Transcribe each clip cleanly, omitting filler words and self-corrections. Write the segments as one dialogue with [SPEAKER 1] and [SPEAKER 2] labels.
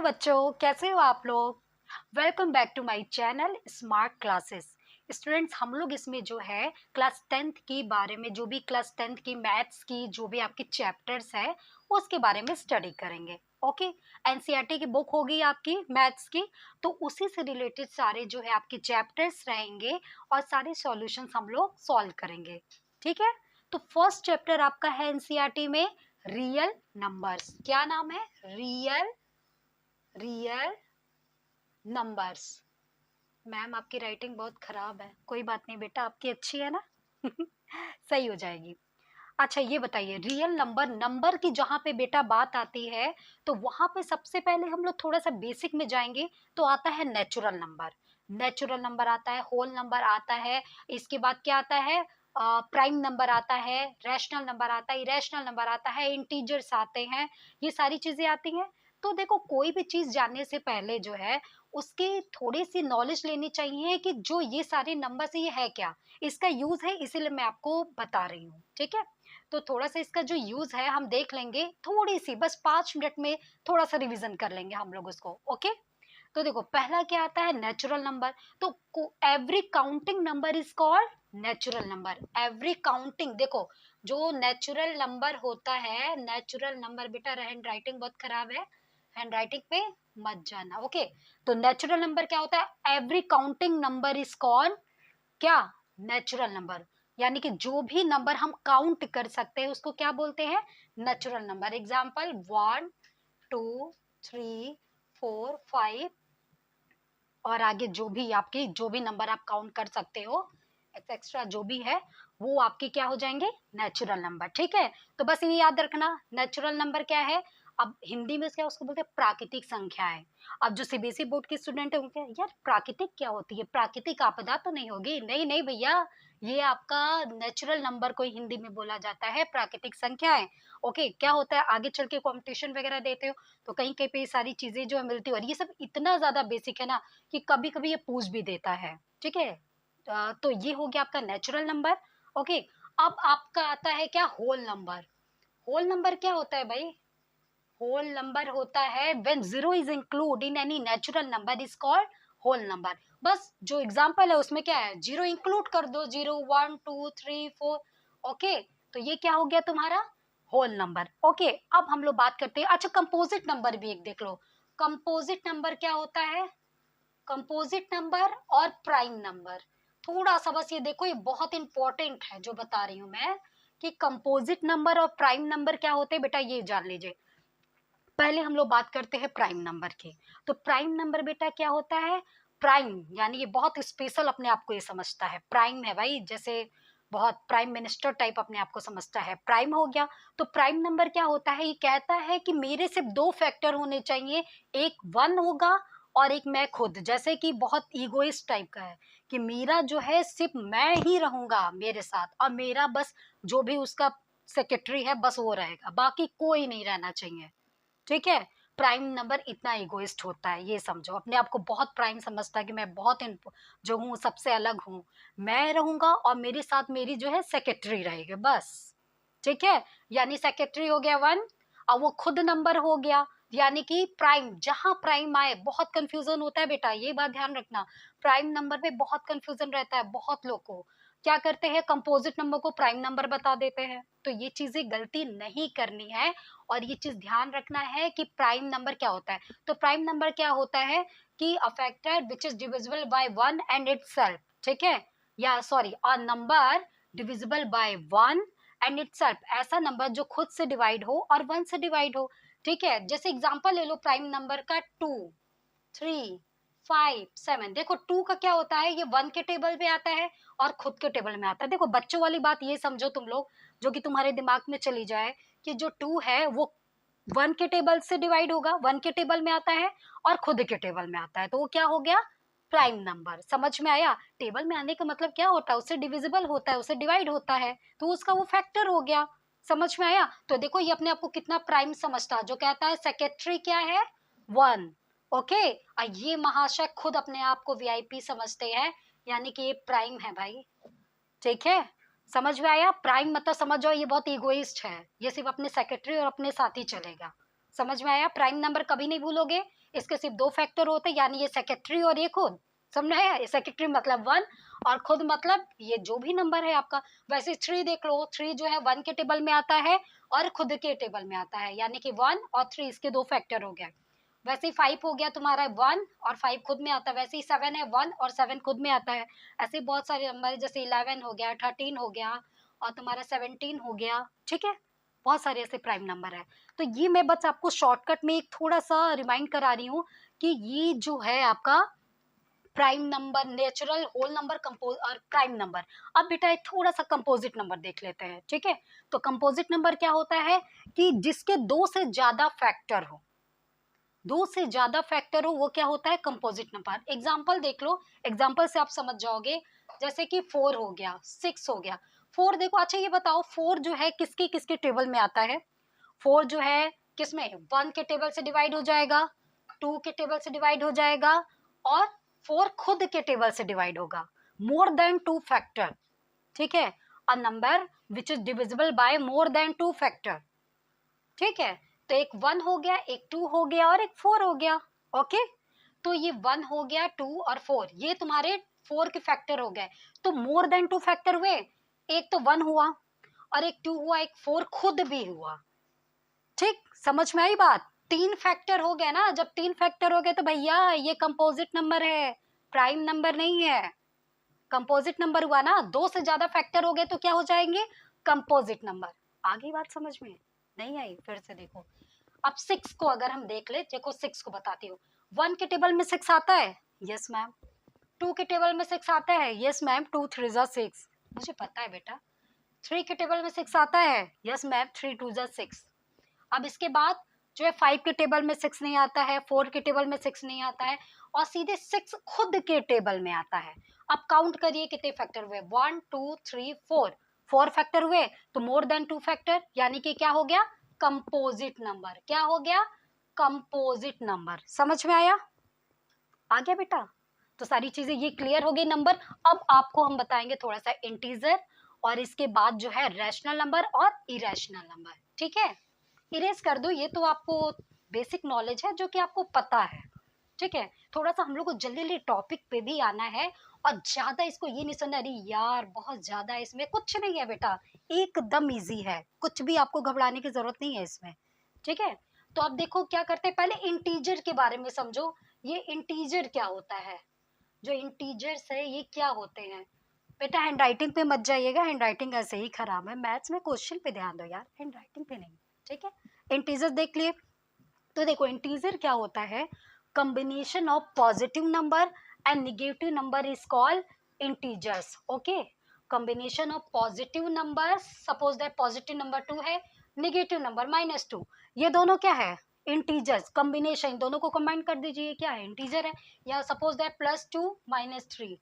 [SPEAKER 1] बच्चों, कैसे हो आप लोग। Welcome back to my channel smart classes. Students, हम लोग इसमें जो है क्लास 10th की बारे में, जो भी क्लास 10th की मैथ्स की जो भी आपके चैप्टर्स है उसके बारे में स्टडी करेंगे। ओके, एनसीईआरटी की बुक होगी आपकी मैथ्स की, तो उसी से रिलेटेड सारे जो है आपके चैप्टर्स रहेंगे और सारे सॉल्यूशंस हम लोग सॉल्व करेंगे। ठीक है, तो फर्स्ट चैप्टर आपका है एनसीईआरटी में रियल नंबर्स। क्या नाम है? Real real numbers. मैम आपकी राइटिंग बहुत खराब है। कोई बात नहीं बेटा, आपकी अच्छी है ना। सही हो जाएगी। अच्छा ये बताइए, रियल नंबर, नंबर की जहाँ पे बेटा बात आती है तो वहां पे सबसे पहले हम लोग थोड़ा सा बेसिक में जाएंगे तो आता है नेचुरल नंबर। नेचुरल नंबर आता है, होल नंबर आता है, इसके बाद क्या आता है, प्राइम नंबर आता है, रैशनल नंबर आता है, इरेशनल नंबर आता है, इंटीजर्स आते हैं, ये सारी चीजें आती हैं। तो देखो, कोई भी चीज जानने से पहले जो है उसकी थोड़ी सी नॉलेज लेनी चाहिए कि जो ये सारे नंबर ये है क्या, इसका यूज है, इसीलिए मैं आपको बता रही हूँ। ठीक है, तो थोड़ा सा इसका जो यूज है हम देख लेंगे, थोड़ी सी बस 5 मिनट में थोड़ा सा रिवीजन कर लेंगे हम लोग उसको। ओके, तो देखो पहला क्या आता है, नेचुरल नंबर। तो every counting number is called natural number. Every counting, देखो जो नेचुरल नंबर होता है, नेचुरल नंबर, बेटा हैंड राइटिंग बहुत खराब है, हैंड राइटिंग पे मत जाना। ओके, तो नेचुरल नंबर क्या होता है, every counting number is called क्या, नेचुरल नंबर। यानी कि जो भी नंबर हम काउंट कर सकते हैं उसको क्या बोलते हैं, नेचुरल नंबर। एग्जाम्पल 1 2 3 4 5 और आगे जो भी आपकी, जो भी नंबर आप काउंट कर सकते हो, एक्स्ट्रा जो भी है वो आपके क्या हो जाएंगे, नेचुरल नंबर। ठीक है, तो बस ये याद रखना, नेचुरल नंबर क्या है। अब हिंदी में क्या उसको बोलते हैं, प्राकृतिक संख्या है। अब जो सीबीएसई बोर्ड के स्टूडेंट है उनके, यार प्राकृतिक क्या होती है, प्राकृतिक आपदा तो नहीं होगी? नहीं नहीं भैया, ये आपका नेचुरल नंबर को हिंदी में बोला जाता है प्राकृतिक संख्या है। ओके, क्या होता है, आगे चल के कॉम्पिटिशन वगैरह देते हो तो कहीं कहीं पे ये सारी चीजें जो है मिलती है, और ये सब इतना ज्यादा बेसिक है ना कि कभी कभी ये पूछ भी देता है। ठीक है, तो ये हो गया आपका नेचुरल नंबर। ओके, अब आपका आता है क्या, होल नंबर। होल नंबर क्या होता है भाई, होल नंबर होता है when zero is include in any natural number is called whole number. बस जो एग्जांपल है उसमें क्या है, जीरो इंक्लूड कर दो, 0 1 2 3 4। ओके, तो ये क्या हो गया तुम्हारा, होल नंबर। ओके, अब हम लोग बात करते हैं, अच्छा कंपोजिट नंबर भी एक देख लो। कंपोजिट नंबर क्या होता है, कंपोजिट नंबर और प्राइम नंबर। थोड़ा सा बस ये देखो, ये बहुत इंपॉर्टेंट है जो बता रही हूं मैं, कि कंपोजिट नंबर और प्राइम नंबर क्या होते हैं बेटा, ये जान लीजिए। पहले हम लोग बात करते हैं प्राइम नंबर की। तो प्राइम नंबर बेटा क्या होता है, प्राइम यानी ये बहुत स्पेशल अपने आप को ये समझता है, प्राइम है भाई, जैसे बहुत प्राइम मिनिस्टर टाइप अपने आप को समझता है, प्राइम हो गया। तो प्राइम नंबर क्या होता है, ये कहता है कि मेरे सिर्फ दो फैक्टर होने चाहिए, एक 1 होगा और एक मैं खुद, जैसे कि बहुत ईगोइस्ट टाइप का है कि मेरा जो है सिर्फ मैं ही रहूंगा मेरे साथ, और मेरा बस जो भी उसका सेक्रेटरी है बस वो रहेगा, बाकी कोई नहीं रहना चाहिए। ठीक है, प्राइम नंबर इतना इगोइस्ट होता है, ये समझो, अपने आप को बहुत प्राइम समझता है कि मैं बहुत जो हूँ सबसे अलग हूँ, मैं रहूंगा और मेरे साथ मेरी जो है सेक्रेटरी रहेगी बस। ठीक है, यानी सेक्रेटरी हो गया 1, और वो खुद नंबर हो गया। यानी कि प्राइम, जहां प्राइम आए बहुत कंफ्यूजन होता है बेटा, ये बात ध्यान रखना, प्राइम नंबर में बहुत कंफ्यूजन रहता है, बहुत लोग को क्या करते हैं, कंपोजिट नंबर को प्राइम नंबर बता देते हैं। तो ये चीजें गलती नहीं करनी है, और ये चीज ध्यान रखना है कि प्राइम नंबर क्या होता है। तो प्राइम नंबर क्या होता है कि a factor which is divisible by 1 and itself. ठीक है, या sorry, a number divisible by 1 and itself, ऐसा नंबर जो खुद से डिवाइड हो और 1 से डिवाइड हो। ठीक है, जैसे एग्जांपल ले लो प्राइम नंबर का, 2 3 5 7। देखो 2 का क्या होता है, ये 1 के टेबल में आता है और खुद के टेबल में आता है। देखो बच्चों वाली बात ये समझो तुम लोग, जो कि तुम्हारे दिमाग में चली जाए, कि जो 2 है वो 1 के टेबल से डिवाइड होगा, 1 के टेबल में आता है और खुद के टेबल में आता है, तो वो क्या हो गया, प्राइम नंबर। समझ में आया, टेबल में आने का मतलब क्या होता है, उससे डिविजिबल होता है, उससे डिवाइड होता है, तो उसका वो फैक्टर हो गया। समझ में आया, तो देखो ये अपने आप को कितना प्राइम समझता है, जो कहता है सेक्रेटरी क्या है, 1। ओके, और ये महाशय खुद अपने आप को वीआईपी समझते हैं, यानी कि ये प्राइम है भाई। ठीक है, समझ में आया, प्राइम मतलब समझ जाओ ये बहुत इगोइस्ट है, ये सिर्फ अपने सेक्रेटरी और अपने साथ ही चलेगा। समझ में आया? प्राइम नंबर कभी नहीं भूलोगे, इसके सिर्फ 2 फैक्टर होते हैं, यानी ये सेक्रेटरी और ये खुद। समझ में आया? सेक्रेटरी मतलब 1 और खुद मतलब ये जो भी नंबर है आपका। वैसे 3 देख लो, 3 जो है 1 के टेबल में आता है और खुद के टेबल में आता है, यानी कि 1 और 3 इसके 2 फैक्टर हो गए। वैसे ही 5 हो गया तुम्हारा 1 और 5 खुद में आता है, वैसे ही 7 है 1 और 7 खुद में आता है। ऐसे बहुत सारे नंबर जैसे 11 हो गया, 13 हो गया और तुम्हारा 17 हो गया, ठीक है? बहुत सारे ऐसे प्राइम नंबर है। तो ये मैं बस आपको शॉर्टकट में एक थोड़ा सा रिमाइंड करा रही हूँ कि ये जो है आपका prime number, natural, whole number, compose और प्राइम नंबर। अब बेटा एक थोड़ा सा कंपोजिट नंबर देख लेते हैं, ठीक है? तो कंपोजिट नंबर क्या होता है कि जिसके 2 से ज्यादा फैक्टर हो, 2 से ज्यादा फैक्टर हो, वो क्या होता है? Composite number. एग्जाम्पल देख लो, एग्जाम्पल से आप समझ जाओगे। जैसे कि 4 हो गया, 6 हो गया। 4 देखो, अच्छा ये बताओ 4 जो है किसके किसके टेबल में आता है? 4 जो है किसमें? 1 के टेबल से डिवाइड हो जाएगा, 2 के टेबल से डिवाइड हो जाएगा और 4 खुद के टेबल से डिवाइड होगा। मोर देन 2 फैक्टर, ठीक है? अ number which is divisible by more than 2 factor, ठीक है? तो एक 1 हो गया, एक 2 हो गया और एक 4 हो गया। ओके, तो ये 1 हो गया, 2 और 4, ये तुम्हारे 4 के फैक्टर हो गए। तो मोर देन 2 फैक्टर हुए, एक तो 1 हुआ और एक 2 हुआ, एक 4 खुद भी हुआ। ठीक, समझ में आई बात? 3 फैक्टर हो गए ना, जब 3 फैक्टर हो गए तो भैया ये कंपोजिट नंबर है, प्राइम नंबर नहीं है। कंपोजिट नंबर हुआ ना, 2 से ज्यादा फैक्टर हो गए तो क्या हो जाएंगे? Composite number. आगे बात समझ में नहीं आई? फिर से देखो, अब 6 को अगर हम देख ले, देखो 6 को बताती हूँ। 1 के टेबल में 6 आता है, यस मैम। 2 के टेबल में 6 आता है, यस मैम, 2 3 जा 6, मुझे पता है बेटा। 3 के टेबल में 6 आता है, यस मैम, 3 2 जा 6। अब इसके बाद जो है 5 के टेबल में 6 नहीं आता है, 4 के टेबल में 6 नहीं आता है और सीधे 6 खुद के टेबल में आता है। अब काउंट करिए कितने फैक्टर हुए, 1 2 3 4, 4 फैक्टर हुए। तो मोर देन 2 फैक्टर, यानी कि क्या हो गया? Composite number. क्या हो गया? Composite number. समझ में आया? आ गया बेटा? तो सारी चीजें ये क्लियर हो गई नंबर। अब आपको हम बताएंगे थोड़ा सा इंटीजर और इसके बाद जो है रैशनल नंबर और इरेशनल नंबर, ठीक है? इरेज कर दो, ये तो आपको बेसिक नॉलेज है जो कि आपको पता है, ठीक है? थोड़ा सा हम लोग को जल्दी जल्दी टॉपिक पे भी आना है और ज्यादा इसको ये नहीं समझना अरे यार बहुत ज्यादा है इसमें, कुछ नहीं है बेटा, एकदम इजी है, कुछ भी आपको घबराने की जरूरत नहीं है इसमें, ठीक है? तो अब देखो क्या करते हैं, पहले इंटीजर के बारे में समझो। ये इंटीजर क्या होता है? जो इंटीजर्स है ये क्या होते हैं? बेटा हैंड राइटिंग पे मत जाइएगा, हैंड राइटिंग ऐसे ही खराब है, मैथ्स में क्वेश्चन पे ध्यान दो यार, हैंड राइटिंग पे नहीं, ठीक है? इंटीजर देख लिए। तो देखो इंटीजर क्या होता है, combination of positive number and negative number is called integers. Okay, combination of positive numbers, suppose that positive number 2 है, negative number -2, ये दोनों क्या है? इंटीजर्स। कॉम्बिनेशन दोनों को कंबाइन कर दीजिए, क्या है? इंटीजर है। या सपोज दैट +2 -3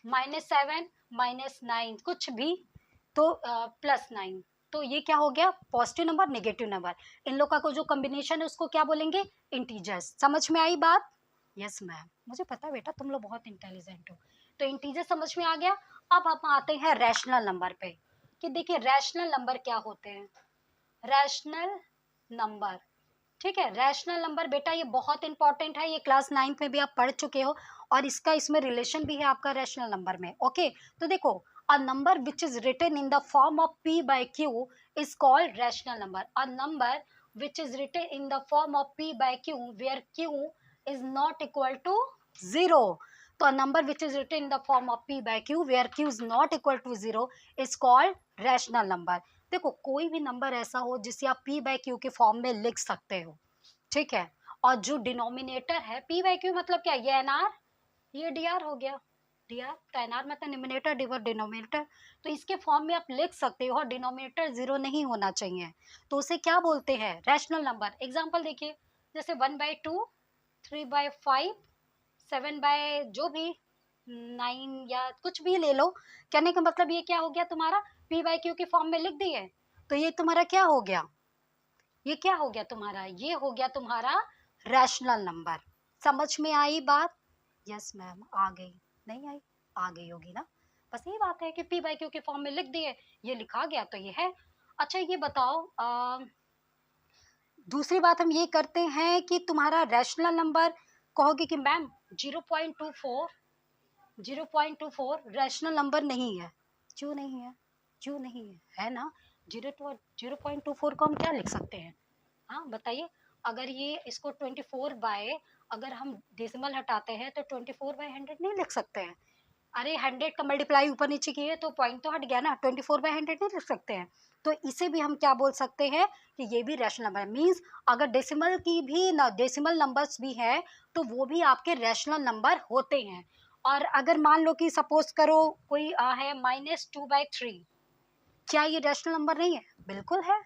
[SPEAKER 1] -7 -9 कुछ भी, तो +9, तो ये क्या हो गया? पॉजिटिव नंबर, नेगेटिव नंबर, इन लोग का को जो कॉम्बिनेशन है उसको क्या बोलेंगे? इंटीजर्स। समझ में आई बात? यस मैम, मुझे पता है बेटा तुम लोग बहुत इंटेलिजेंट हो। तो इंटीजर समझ में आ गया। अब हम आते हैं रैशनल नंबर पे, कि देखिए रैशनल नंबर क्या होते हैं। रैशनल नंबर, ठीक है? रैशनल नंबर बेटा ये बहुत इंपॉर्टेंट है, ये क्लास 9th में भी आप पढ़ चुके हो और इसका इसमें रिलेशन भी है आपका रैशनल नंबर में। ओके, तो देखो a number which is written in the form of p by q is called rational number. A number which is written in the form of p by q where q is not equal to 0। तो a number which is written in the form of p by q where q is not equal to 0 is called rational number। देखो कोई भी number ऐसा हो जिसे आप p by q के form में लिख सकते हो, ठीक है? और जो डिनोमिनेटर है p बाय q मतलब क्या? ये nr, ये dr हो गया। dr तो nr मतलब न्यूमरेटर डिवाइड डिनोमिनेटर, तो इसके फॉर्म में आप लिख सकते हो और डिनोमिनेटर 0 नहीं होना चाहिए, तो उसे क्या बोलते हैं? Rational number. एग्जाम्पल देखिए, जैसे 1/2, 3/5, 7 बाय जो भी 9 या कुछ भी ले लो। कहने का मतलब ये क्या हो गया तुम्हारा? p बाय q के फॉर्म में लिख दिए, तो ये तुम्हारा क्या हो गया? ये क्या हो गया तुम्हारा? ये हो गया तुम्हारा रैशनल नंबर। समझ में आई बात? यस मैम, आ गई? नहीं आई? आ गई होगी ना। बस ये बात है कि p बाय q के फॉर्म में लिख दिए, ये लिखा गया तो ये है। अच्छा ये बताओ दूसरी बात हम ये करते हैं कि तुम्हारा रैशनल नंबर, कहोगे कि मैम 0.24 रैशनल नंबर नहीं है। क्यों नहीं है? क्यों नहीं है? है ना। 0.24 को हम क्या लिख सकते हैं? हाँ बताइए। अगर ये इसको 24 बाय, अगर हम डेसिमल हटाते हैं तो 24 बाय 100 नहीं लिख सकते हैं। अरे 100 का मल्टीप्लाई ऊपर नीचे किए तो पॉइंट तो हट गया ना, 24 बाय 100 नहीं लिख सकते हैं। तो इसे भी हम क्या बोल सकते हैं कि ये भी रैशनल नंबर है। मीन्स अगर डेसिमल की भी ना, डेसिमल नंबर्स भी हैं तो वो भी आपके रैशनल नंबर होते हैं। और अगर मान लो कि सपोज करो कोई है -2/3, क्या ये रैशनल नंबर नहीं है? बिल्कुल है।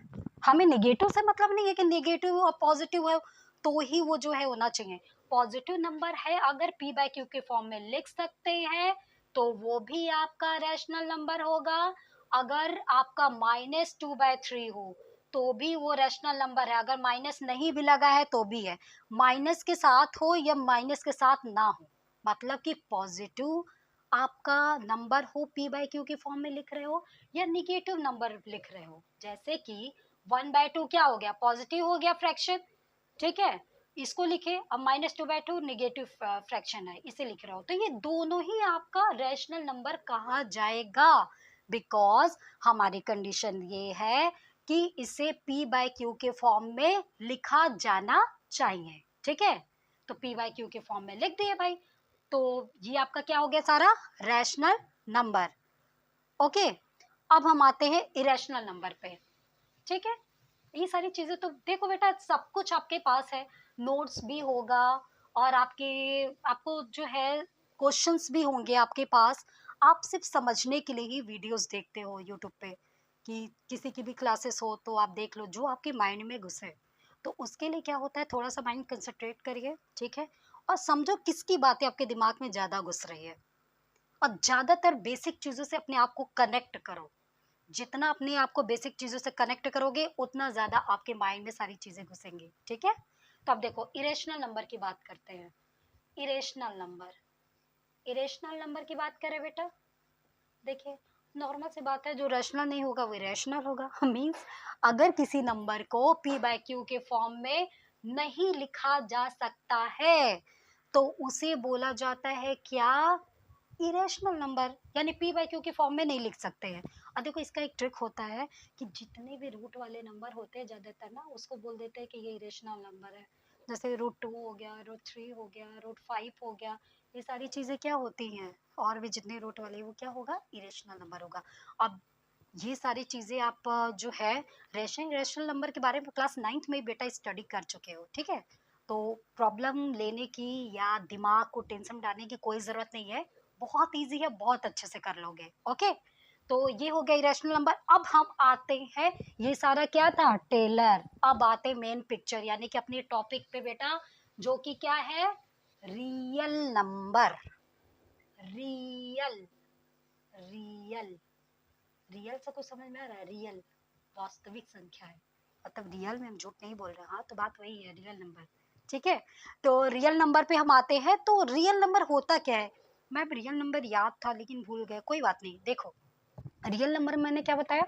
[SPEAKER 1] हमें नेगेटिव से मतलब नहीं है कि नेगेटिव और पॉजिटिव है तो ही वो जो है होना चाहिए। पॉजिटिव नंबर है अगर पी बाय क्यू के फॉर्म में लिख सकते हैं तो वो भी आपका रैशनल नंबर होगा। अगर आपका -2/3 हो तो भी वो रैशनल नंबर है। अगर माइनस नहीं भी लगा है तो भी है। माइनस के साथ हो या माइनस के साथ ना हो, मतलब कि पॉजिटिव आपका नंबर हो, पी बाय क्यू के फॉर्म में लिख रहे हो या निगेटिव नंबर लिख रहे हो। जैसे कि 1/2 क्या हो गया? पॉजिटिव हो गया फ्रैक्शन, ठीक है। इसको लिखे। अब -2/2 निगेटिव फ्रैक्शन है, इसे लिख रहे हो तो ये दोनों ही आपका रैशनल नंबर कहा जाएगा। बिकॉज हमारी कंडीशन ये है कि इसे पी बाय क्यू के फॉर्म में लिखा जाना चाहिए, ठीक है। तो पी बाय क्यू के फॉर्म में लिख दिए भाई, तो ये आपका क्या हो गया सारा? Rational number. ओके। अब हम आते हैं इरेशनल नंबर पे, ठीक है। ये सारी चीजें तो देखो बेटा, सब कुछ आपके पास है, नोट्स भी होगा और आपको जो है क्वेश्चंस भी होंगे आपके पास। आप सिर्फ समझने के लिए ही वीडियोस देखते हो यूट्यूब पे, कि किसी की भी क्लासेस हो तो आप देख लो जो आपके माइंड में घुसे। तो उसके लिए क्या होता है, थोड़ा सा माइंड कंसंट्रेट करिए, ठीक है। और समझो किसकी बातें आपके दिमाग में ज्यादा घुस रही है, और ज्यादातर बेसिक चीजों से अपने आप को कनेक्ट करो। जितना अपने आप को बेसिक चीजों से कनेक्ट करोगे उतना ज्यादा आपके माइंड में सारी चीजें घुसेंगी, ठीक है। तो अब देखो इरेशनल नंबर की बात करते हैं। इरेशनल नंबर, इरेशनल नंबर की बात करें बेटा, देखिए नॉर्मल सी बात है, जो रैशनल नहीं होगा वो इरेशनल होगा। मीन्स अगर किसी नंबर को पी बाय क्यू के फॉर्म में नहीं लिखा जा सकता है तो उसे बोला जाता है क्या? इरेशनल नंबर, यानी पी बाय क्यू के फॉर्म में नहीं लिख सकते हैं। और देखो इसका एक ट्रिक होता है कि जितने भी रूट वाले नंबर होते हैं ज्यादातर ना, उसको बोल देते हैं कि ये इरेशनल नंबर है। जैसे √2 हो गया, √3 हो गया, √5 हो गया, ये सारी चीजें क्या होती हैं, और भी जितने रूट वाले वो क्या होगा? इरेशनल नंबर होगा। अब ये सारी चीजें आप जो है रेशनल नंबर के बारे में क्लास 9th में बेटा स्टडी कर चुके हो, ठीक है। तो प्रॉब्लम लेने की या दिमाग को टेंशन डालने की कोई जरूरत नहीं है, बहुत इजी है, बहुत अच्छे से कर लोगे। ओके। तो ये हो गया इरेशनल नंबर। अब हम आते हैं, ये सारा क्या था? टेलर। अब आते मेन पिक्चर, यानी कि अपने टॉपिक पे बेटा, जो कि क्या है? Real number. Real, real, real से कुछ समझ में आ रहा है? रियल वास्तविक संख्या है, मतलब रियल में हम झूठ नहीं बोल रहे। हाँ तो बात वही है, रियल नंबर, ठीक है। तो रियल नंबर पे हम आते हैं। तो रियल नंबर होता क्या है? मैं रियल नंबर याद था लेकिन भूल गए, कोई बात नहीं। देखो रियल नंबर मैंने क्या बताया,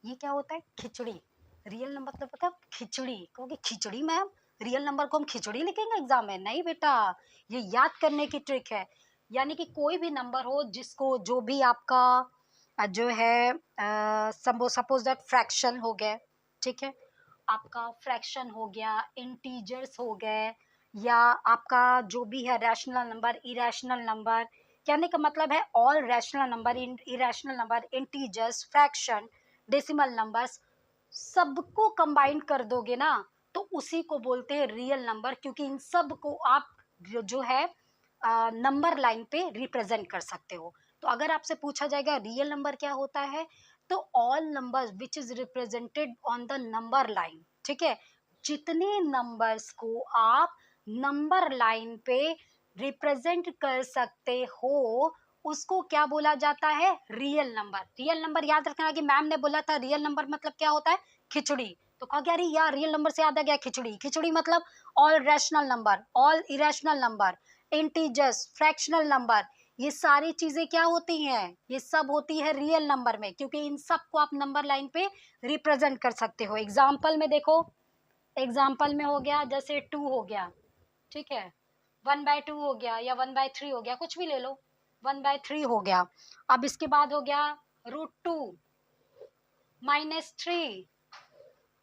[SPEAKER 1] ये क्या होता है? खिचड़ी। रियल नंबर मतलब पता, खिचड़ी। कहोगे खिचड़ी मैम, रियल नंबर को हम खिचड़ी लिखेंगे एग्जाम में? नहीं बेटा, ये याद करने की ट्रिक है। यानी कि कोई भी नंबर हो जिसको, जो भी आपका जो है सपोज दैट फ्रैक्शन हो गए, ठीक है। आपका फ्रैक्शन हो गया, इंटीजर्स हो गए, या आपका जो भी है रैशनल नंबर, इरेशनल नंबर, कहने का मतलब है all rational number, irrational number, integers, fraction, decimal numbers, सबको कंबाइन कर दोगे ना तो उसी को बोलते हैं रियल नंबर, क्योंकि इन सब को आप जो है नंबर लाइन पे रिप्रेजेंट कर सकते हो। तो अगर आपसे पूछा जाएगा रियल नंबर क्या होता है, तो all numbers which is represented on the number line, ठीक है। जितने नंबर्स को आप नंबर लाइन पे रिप्रेजेंट कर सकते हो उसको क्या बोला जाता है? Real number. रियल नंबर याद रखना कि मैम ने बोला था रियल नंबर मतलब क्या होता है? खिचड़ी। तो कहा अरे यार रियल नंबर से याद आ गया खिचड़ी। खिचड़ी मतलब all rational number, all irrational number, integers, fractional number, ये सारी चीजें क्या होती हैं? ये सब होती है रियल नंबर में, क्योंकि इन सब को आप नंबर लाइन पे रिप्रेजेंट कर सकते हो। एग्जाम्पल में देखो, एग्जाम्पल में हो गया जैसे 2 हो गया, ठीक है, 1/2 हो गया या 1/3 हो गया, कुछ भी ले लो, 1/3 हो गया। अब इसके बाद हो गया √2 -3,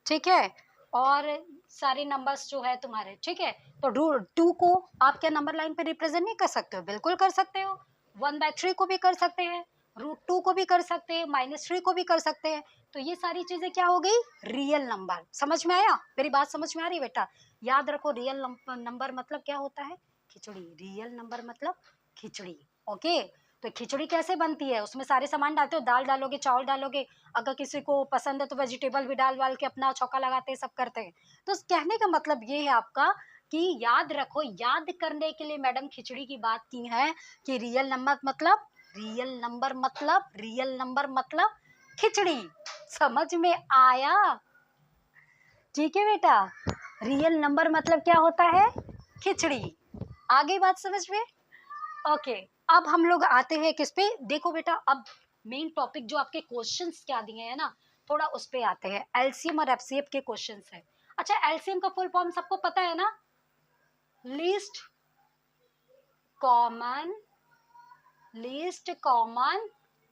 [SPEAKER 1] ठीक है, और सारे नंबर्स जो है तुम्हारे, ठीक है। तो √2 को आप क्या नंबर लाइन पे रिप्रेजेंट नहीं कर सकते हो? बिल्कुल कर सकते हो। 1/3 को भी कर सकते हैं, √2 को भी कर सकते हैं, -3 को भी कर सकते हैं। तो ये सारी चीजें क्या हो गई? Real number. समझ में आया? मेरी बात समझ में आ रही है बेटा? याद रखो, रियल नंबर मतलब क्या होता है? खिचड़ी। रियल नंबर मतलब खिचड़ी। ओके। तो खिचड़ी कैसे बनती है? उसमें सारे सामान डालते हो, दाल डालोगे, चावल डालोगे, अगर किसी को पसंद है तो वेजिटेबल भी डाल वाल के अपना चौका लगाते हैं, सब करते हैं। तो कहने का मतलब ये है आपका कि याद रखो, याद करने के लिए मैडम खिचड़ी की बात की है कि रियल नंबर मतलब खिचड़ी। समझ में आया? ठीक है बेटा, रियल नंबर मतलब क्या होता है? खिचड़ी। आ गई बात समझ में? ओके। अब हम लोग आते हैं किस पे? देखो बेटा, अब मेन टॉपिक जो आपके क्वेश्चंस क्या दिए हैं ना, थोड़ा उस पे आते हैं। एलसीएम और एफसीएफ के क्वेश्चंस है। अच्छा, एलसीएम का फुल फॉर्म सबको पता है ना? Least common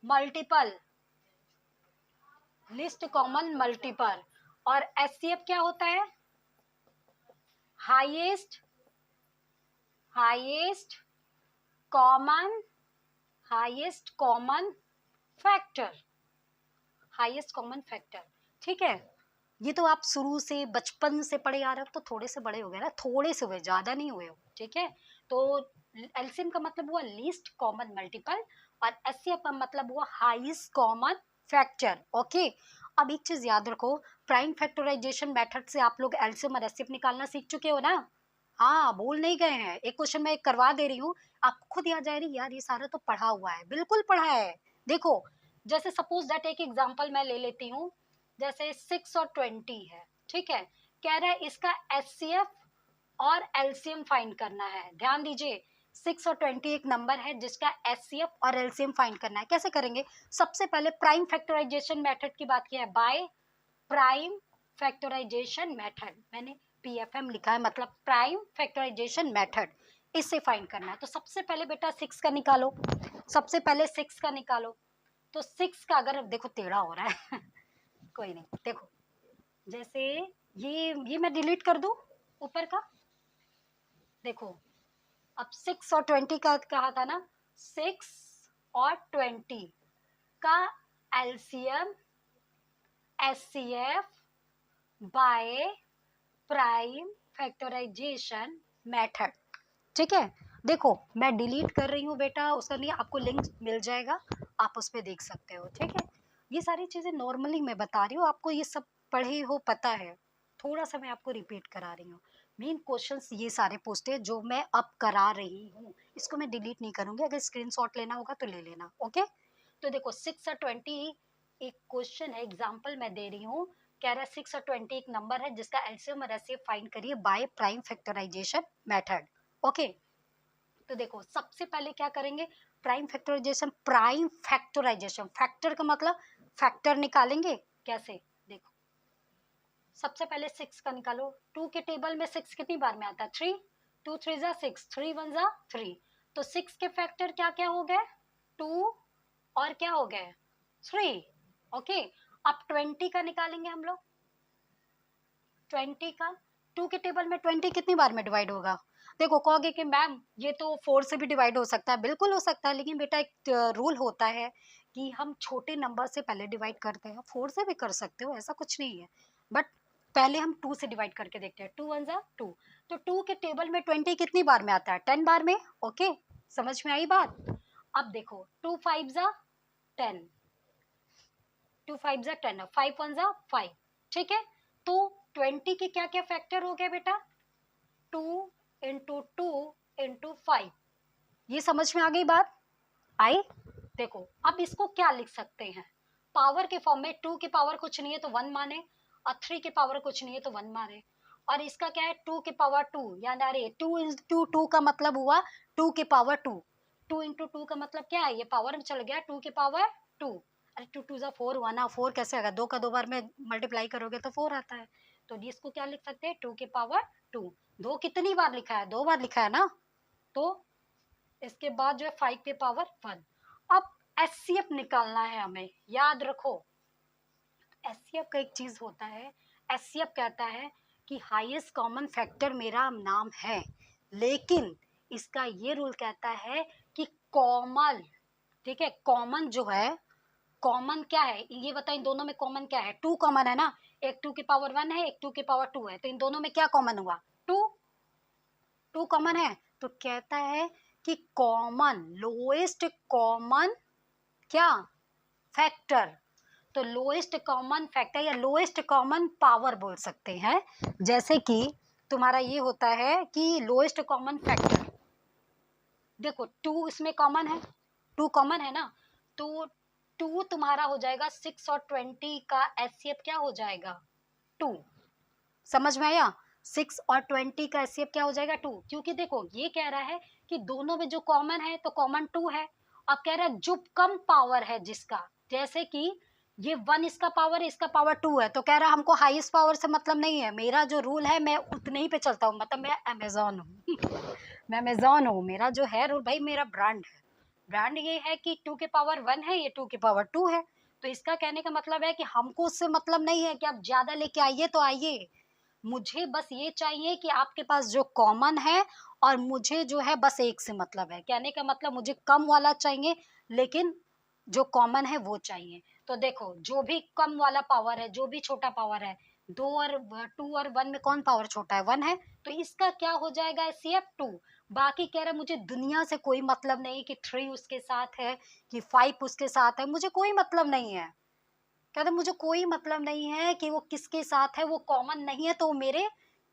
[SPEAKER 1] multiple, list common multiple. और एचसीएफ क्या होता है? Highest highest common highest common factor, highest common factor. ठीक है, ये तो आप शुरू से बचपन से पढ़े आ रहे हो, तो थोड़े से बड़े हो गए ना, थोड़े से हुए, ज्यादा नहीं हुए हो। ठीक है, तो एलसीएम का मतलब हुआ लीस्ट कॉमन मल्टीपल और एचसीएफ का मतलब हुआ हाईएस्ट कॉमन फैक्टर। ओके। अब एक चीज याद रखो, प्राइम फैक्टराइजेशन मेथड से आप लोग एलसीएम और एचसीएफ निकालना सीख चुके हो ना? हाँ, भूल नहीं गए हैं। एक क्वेश्चन मैं करवा दे रही हूँ, आपको खुद याद जा रही यार, ये सारा तो पढ़ा हुआ है। बिल्कुल पढ़ा है। देखो, जैसे सपोज दैट एक एग्जांपल मैं ले लेती हूँ, जैसे 6 और 20 है, ठीक है। कह रहा है इसका एचसीएफ और एलसीएम फाइंड करना है। ध्यान दीजिए, 6 और 20 एक नंबर है जिसका एचसीएफ और एलसीएम फाइंड करना है। कैसे करेंगे? सबसे पहले प्राइम फैक्टराइजेशन मेथड की बात की है, बाय प्राइम फैक्टराइजेशन मेथड। मैंने पीएफएम लिखा है, मतलब प्राइम फैक्टराइजेशन मेथड। इससे फाइंड करना है। तो सबसे पहले बेटा 6 का निकालो, सबसे पहले 6 का निकालो। तो 6 का, अगर देखो टेढ़ा हो रहा है कोई नहीं, देखो, जैसे ये मैं डिलीट कर दूं ऊपर का। देखो, अब 6 और 20 का कहा था ना, 6 और 20 का LCM HCF by prime factorisation method. ठीक है, देखो मैं डिलीट कर रही हूँ बेटा, उसका नहीं, आपको लिंक मिल जाएगा, आप उस पर देख सकते हो। ठीक है, ये सारी चीजें नॉर्मली मैं बता रही हूँ आपको, ये सब पढ़े हो, पता है। थोड़ा सा मैं आपको रिपीट करा रही हूँ। मेन क्वेश्चंस ये सारे पूछते हैं जो मैं अब करा रही हूँ, इसको मैं डिलीट नहीं करूंगी। अगर स्क्रीनशॉट लेना होगा तो ले लेना। ओके। तो देखो 6 और 20 एक क्वेश्चन है, एग्जाम्पल मैं दे रही हूँ। कह रहा है 6 और 20 एक नंबर है जिसका एलसीएम और एचसीएफ फाइंड करिए by prime factorisation method. Okay. तो देखो, सबसे पहले क्या करेंगे? प्राइम फैक्टराइजेशन, फैक्टर का मतलब फैक्टर निकालेंगे। कैसे? देखो, सबसे पहले 6 का निकालो। 2 के टेबल में 6 कितनी बार में आता है? 3। 2 3 जा 6, 3 1 जा 3। तो 6 के फैक्टर क्या क्या हो गए? 2 और क्या हो गए? 3। ओके। अब 20 का निकालेंगे हम लोग। 20 का, 2 के टेबल में 20 कितनी बार में डिवाइड होगा? देखो, कहोगे कि मैम ये तो 4 से भी डिवाइड हो सकता है। बिल्कुल हो सकता है, लेकिन बेटा एक रूल होता है कि हम छोटे नंबर से पहले डिवाइड करते हैं। 4 से भी कर सकते हो, ऐसा कुछ नहीं है, बट पहले हम 2 से डिवाइड करके देखते हैं। 2 1 जा 2। तो 2 के टेबल में 20 कितनी बार में आता है? 10 बार में। ओके, समझ में आई बात? अब देखो, 2 5 जा 10, 2 5 जा 10, 5 1 जा 5। ठीक है, तो 20 के क्या क्या फैक्टर हो गए बेटा? 2 इंटू 2 इंटू 5। ये समझ में आ गई बात? आई? देखो, अब इसको क्या लिख सकते हैं? पावर के फॉर्म में। 2 की पावर कुछ नहीं है तो 1 माने, और 3 की पावर कुछ नहीं है तो 1 माने। और इसका क्या है? 2 की पावर 2, यानी अरे 2 इंटू 2 का मतलब हुआ 2 की पावर 2। 2 इंटू 2 का मतलब क्या है? ये पावर में चल गया, 2 की पावर 2। अरे 2 2 जा 4 हुआ ना, 4 कैसे आएगा? 2 का 2 बार में मल्टीप्लाई करोगे तो 4 आता है। तो इसको क्या लिख सकते हैं, 2 के पावर 2। 2 कितनी बार लिखा है, 2 बार लिखा है ना, तो इसके बाद जो है 5 के पावर 1। अब एचसीएफ निकालना है हमें, याद रखो एचसीएफ का एक चीज होता है, एचसीएफ कहता है कि हाईएस्ट कॉमन फैक्टर मेरा नाम है, लेकिन इसका ये रूल कहता है कि कॉमन, ठीक है, कॉमन जो है, कॉमन क्या है ये बताओ, इन दोनों में कॉमन क्या है, 2 कॉमन है ना, एक 2 के पावर 1 है, एक 2 के पावर 2 है, तो इन दोनों में क्या कॉमन हुआ, 2, 2 कॉमन है। तो कहता है कि कॉमन, लोएस्ट कॉमन क्या फैक्टर, तो लोएस्ट कॉमन फैक्टर या लोएस्ट कॉमन पावर बोल सकते हैं। जैसे कि तुम्हारा ये होता है कि लोएस्ट कॉमन फैक्टर, देखो 2 इसमें कॉमन है, 2 कॉमन है ना, तो 2 तुम्हारा हो जाएगा 6 और 20 का एचसीएफ क्या हो जाएगा, 2। समझ में आया, 6 और 20 का एचसीएफ क्या हो जाएगा, 2, क्योंकि देखो ये कह रहा है कि दोनों में जो कॉमन है तो कॉमन 2 है। अब कह रहा है जो कम पावर है जिसका, जैसे कि ये 1 इसका पावर है, इसका पावर 2 है, तो कह रहा है हमको हाईएस्ट पावर से मतलब नहीं है, मेरा जो रूल है मैं उतने ही पे चलता हूँ, मतलब मैं अमेजोन हूँ मैं अमेजोन हूँ, मेरा जो है रूल भाई, मेरा ब्रांड है, ब्रांड ये है कि 2 के पावर 1 है, ये 2 के पावर 2 है। तो इसका कहने का मतलब है कि हमको उससे मतलब नहीं है कि आप ज्यादा लेके आइए तो आइए, मुझे बस ये चाहिए कि आपके पास जो कॉमन है, और मुझे जो है बस एक से मतलब है, कहने का मतलब मुझे कम वाला चाहिए, लेकिन जो कॉमन है वो चाहिए। तो देखो जो भी कम वाला पावर है, जो भी छोटा पावर है, 2 और 2 और 1 में कौन पावर छोटा है, 1 है, तो इसका क्या हो जाएगा, सीएफ 2। बाकी कह रहा है मुझे दुनिया से कोई मतलब नहीं कि 3 उसके साथ है कि 5 उसके साथ है, मुझे कोई मतलब नहीं है, कहते मुझे कोई मतलब नहीं है कि वो किसके साथ है, वो कॉमन नहीं है तो वो मेरे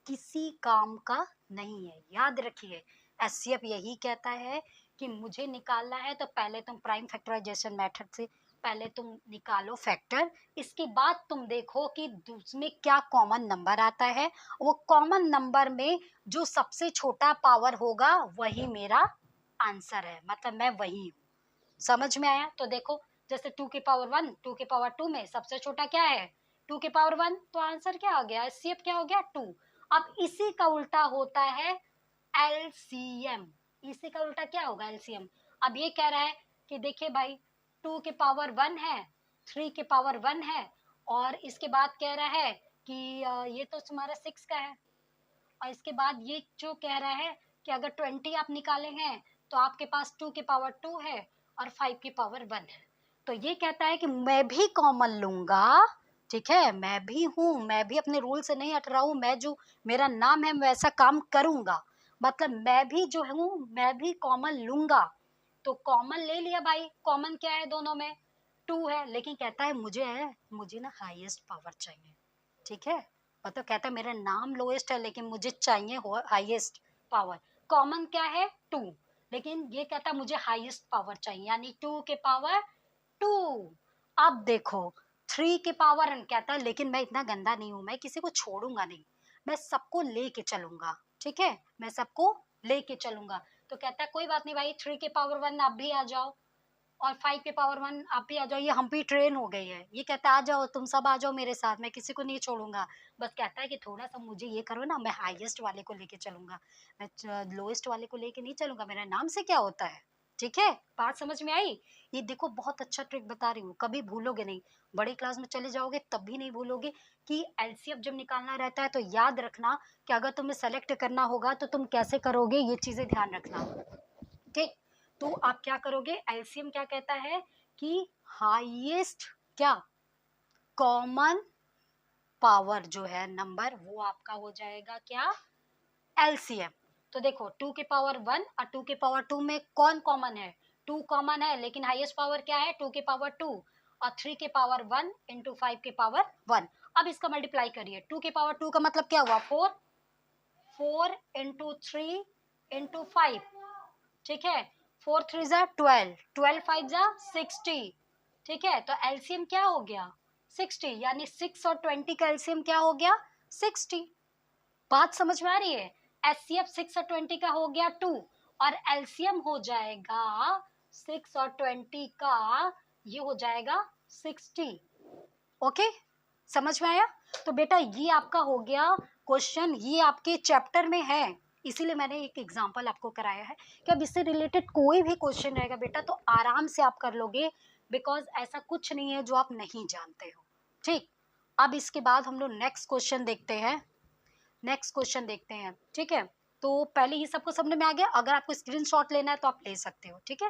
[SPEAKER 1] किसी काम का नहीं है। याद रखिए एचसीएफ यही कहता है कि मुझे निकालना है तो पहले तुम प्राइम फैक्टराइजेशन मेथड से पहले तुम निकालो फैक्टर, इसके बाद तुम देखो कि उसमें क्या कॉमन नंबर आता है, वो कॉमन नंबर में जो सबसे छोटा पावर होगा वही मेरा आंसर है, मतलब मैं वही हूँ। समझ में आया, तो देखो जैसे 2 के पावर 1, 2 के पावर 2 में सबसे छोटा क्या है, 2 के पावर 1, तो आंसर क्या आ गया, एचसीएफ क्या हो गया, 2। अब इसी का उल्टा होता है एलसीएम, इसी का उल्टा क्या होगा, एलसीएम। अब ये कह रहा है कि देखिए भाई 2 के पावर 1 है, 3 के पावर 1 है, और इसके बाद कह रहा है कि ये तो तुम्हारा 6 का है, और इसके बाद ये जो कह रहा है कि अगर 20 आप निकाले हैं तो आपके पास 2 के पावर 2 है और 5 की पावर 1 है। तो ये कहता है कि मैं भी कॉमन लूंगा, ठीक है, मैं भी हूँ, मैं भी अपने रूल से नहीं हट रहा हूँ, मैं जो मेरा नाम है मैं वैसा काम करूंगा, मतलब मैं भी जो हूँ मैं भी कॉमन लूंगा। तो कॉमन ले लिया भाई, कॉमन क्या है दोनों में, 2 है, लेकिन कहता है मुझे ना हाईएस्ट पावर चाहिए, ठीक है, मतलब कहता है मेरा नाम लोएस्ट है लेकिन मुझे चाहिए हाईएस्ट पावर। कॉमन क्या है, 2, लेकिन ये कहता है मुझे हाईएस्ट पावर चाहिए, यानी 2 के पावर 2। अब देखो 3 के पावर कहता है लेकिन मैं इतना गंदा नहीं हूं, मैं किसी को छोड़ूंगा नहीं, मैं सबको लेके चलूंगा, ठीक है, मैं सबको लेके चलूंगा। तो कहता है कोई बात नहीं भाई, 3 के पावर 1 आप भी आ जाओ, और 5 के पावर 1 आप भी आ जाओ, ये हम भी ट्रेन हो गई है, ये कहता है आ जाओ तुम सब आ जाओ मेरे साथ, मैं किसी को नहीं छोड़ूंगा। बस कहता है कि थोड़ा सा मुझे ये करो ना, मैं हाईएस्ट वाले को लेके चलूंगा, मैं लोएस्ट वाले को लेके नहीं चलूंगा, मेरा नाम से क्या होता है, ठीक है, बात समझ में आई। ये देखो बहुत अच्छा ट्रिक बता रही हूँ, कभी भूलोगे नहीं, बड़ी क्लास में चले जाओगे तब भी नहीं भूलोगे कि एलसीएफ जब निकालना रहता है तो याद रखना कि अगर तुम्हें सेलेक्ट करना होगा तो तुम कैसे करोगे, ये चीजें ध्यान रखना, ठीक। तो आप क्या करोगे, एलसीएम क्या कहता है कि हाईएस्ट क्या कॉमन पावर जो है नंबर, वो आपका हो जाएगा क्या, एलसीएम। तो देखो 2 के पावर 1 और 2 के पावर 2 में कौन कॉमन है, 2 कॉमन है, लेकिन हाईएस्ट पावर क्या है, 2 के पावर 2, और 3 के पावर 1 इंटू 5 के पावर 1। अब इसका मल्टीप्लाई करिए, 2 के पावर 2 का मतलब क्या हुआ, 4, 4 इंटू 3 इंटू 5, ठीक है, 4 3 जा 12, 12 5 जा 60, ठीक है, तो एलसीएम क्या हो गया, 60, यानी 6 और 20 का एलसीएम क्या हो गया, 60। बात समझ में आ रही है, एचसीएफ 6 और 20 का हो गया 2, और एलसीएम हो जाएगा 6 और 20 का, ये हो जाएगा 60। ओके, समझ में आया। तो बेटा ये आपका हो गया क्वेश्चन, ये आपके चैप्टर में है, इसीलिए मैंने एक एग्जांपल आपको कराया है कि अब इससे रिलेटेड कोई भी क्वेश्चन रहेगा बेटा तो आराम से आप कर लोगे, बिकॉज ऐसा कुछ नहीं है जो आप नहीं जानते हो। ठीक, अब इसके बाद हम लोग नेक्स्ट क्वेश्चन देखते हैं, नेक्स्ट क्वेश्चन देखते हैं। ठीक है, तो पहले ये सबको समझ में आ गया, अगर आपको स्क्रीनशॉट लेना है तो आप ले सकते हो। ठीक है,